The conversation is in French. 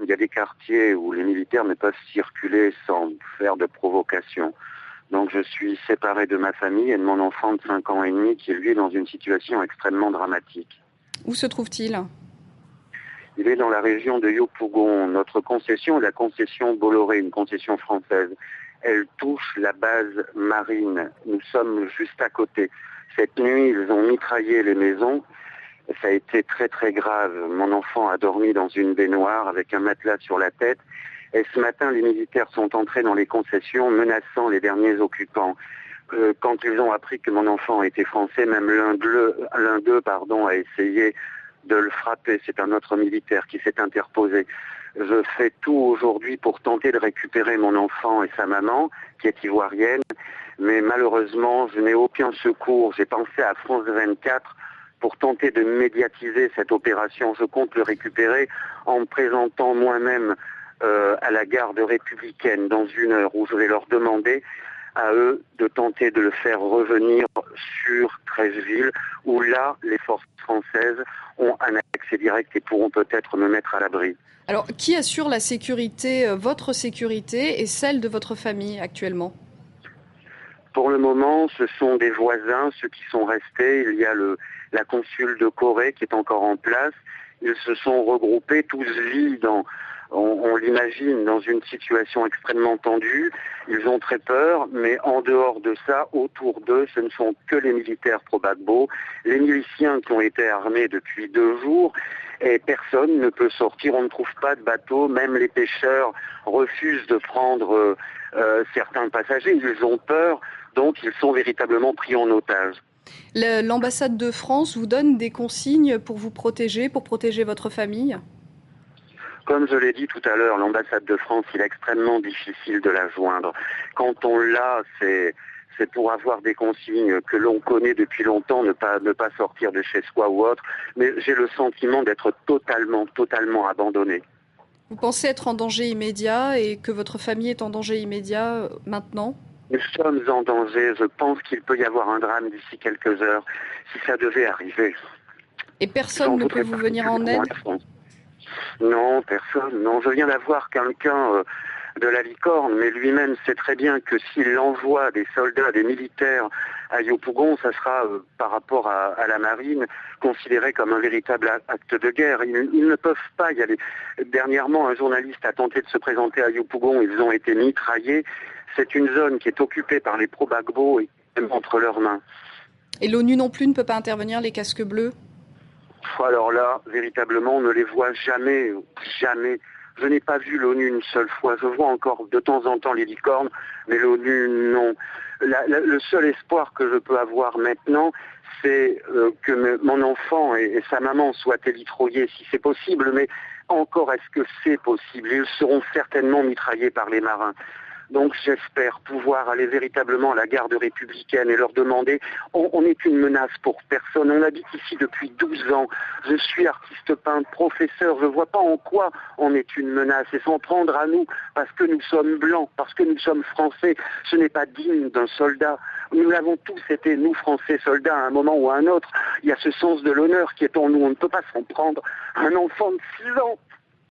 il y a des quartiers où les militaires ne peuvent circuler sans faire de provocation. Donc je suis séparé de ma famille et de mon enfant de 5 ans et demi qui est lui dans une situation extrêmement dramatique. Où se trouve-t-il ? Il est dans la région de Yopougon. Notre concession est la concession Bolloré, une concession française. Elle touche la base marine. Nous sommes juste à côté. Cette nuit, ils ont mitraillé les maisons. Ça a été très très grave. Mon enfant a dormi dans une baignoire avec un matelas sur la tête. Et ce matin, les militaires sont entrés dans les concessions menaçant les derniers occupants. Quand ils ont appris que mon enfant était français, même l'un d'eux a essayé de le frapper. C'est un autre militaire qui s'est interposé. Je fais tout aujourd'hui pour tenter de récupérer mon enfant et sa maman, qui est ivoirienne. Mais malheureusement, je n'ai aucun secours. J'ai pensé à France 24 pour tenter de médiatiser cette opération. Je compte le récupérer en me présentant moi-même à la garde républicaine dans 1 heure, où je vais leur demander à eux de tenter de le faire revenir sur Treichville, où là, les forces françaises ont un accès direct et pourront peut-être me mettre à l'abri. Alors, qui assure la sécurité, votre sécurité et celle de votre famille actuellement ? Pour le moment, ce sont des voisins, ceux qui sont restés. Il y a la consule de Corée qui est encore en place. Ils se sont regroupés, tous vivent on l'imagine, dans une situation extrêmement tendue. Ils ont très peur, mais en dehors de ça, autour d'eux, ce ne sont que les militaires pro-Gbagbo, les miliciens qui ont été armés depuis 2 jours, et personne ne peut sortir. On ne trouve pas de bateau, même les pêcheurs refusent de prendre certains passagers. Ils ont peur, donc ils sont véritablement pris en otage. L'ambassade de France vous donne des consignes pour vous protéger, pour protéger votre famille ? Comme je l'ai dit tout à l'heure, l'ambassade de France, il est extrêmement difficile de la joindre. Quand on l'a, c'est pour avoir des consignes que l'on connaît depuis longtemps, ne pas sortir de chez soi ou autre. Mais j'ai le sentiment d'être totalement abandonné. Vous pensez être en danger immédiat et que votre famille est en danger immédiat maintenant ? Nous sommes en danger. Je pense qu'il peut y avoir un drame d'ici quelques heures, si ça devait arriver. Et personne ne peut vous venir en aide ? Non, personne. Non, je viens d'avoir quelqu'un de la Licorne, mais lui-même sait très bien que s'il envoie des soldats, des militaires à Yopougon, ça sera, par rapport à la marine, considéré comme un véritable acte de guerre. Ils ne peuvent pas y aller. Dernièrement, un journaliste a tenté de se présenter à Yopougon, ils ont été mitraillés. C'est une zone qui est occupée par les pro-Gbagbo et entre leurs mains. Et l'ONU non plus ne peut pas intervenir, les casques bleus ? Alors là, véritablement, on ne les voit jamais. Je n'ai pas vu l'ONU une seule fois. Je vois encore de temps en temps les licornes, mais l'ONU, non. Le seul espoir que je peux avoir maintenant, c'est que mon enfant et sa maman soient élitroyés, si c'est possible. Mais encore, est-ce que c'est possible ? Ils seront certainement mitraillés par les marins. Donc j'espère pouvoir aller véritablement à la garde républicaine et leur demander, on est une menace pour personne, on habite ici depuis 12 ans, je suis artiste peintre, professeur, je ne vois pas en quoi on est une menace et s'en prendre à nous parce que nous sommes blancs, parce que nous sommes français, ce n'est pas digne d'un soldat. Nous l'avons tous été, nous Français soldats, à un moment ou à un autre. Il y a ce sens de l'honneur qui est en nous, on ne peut pas s'en prendre à un enfant de 6 ans.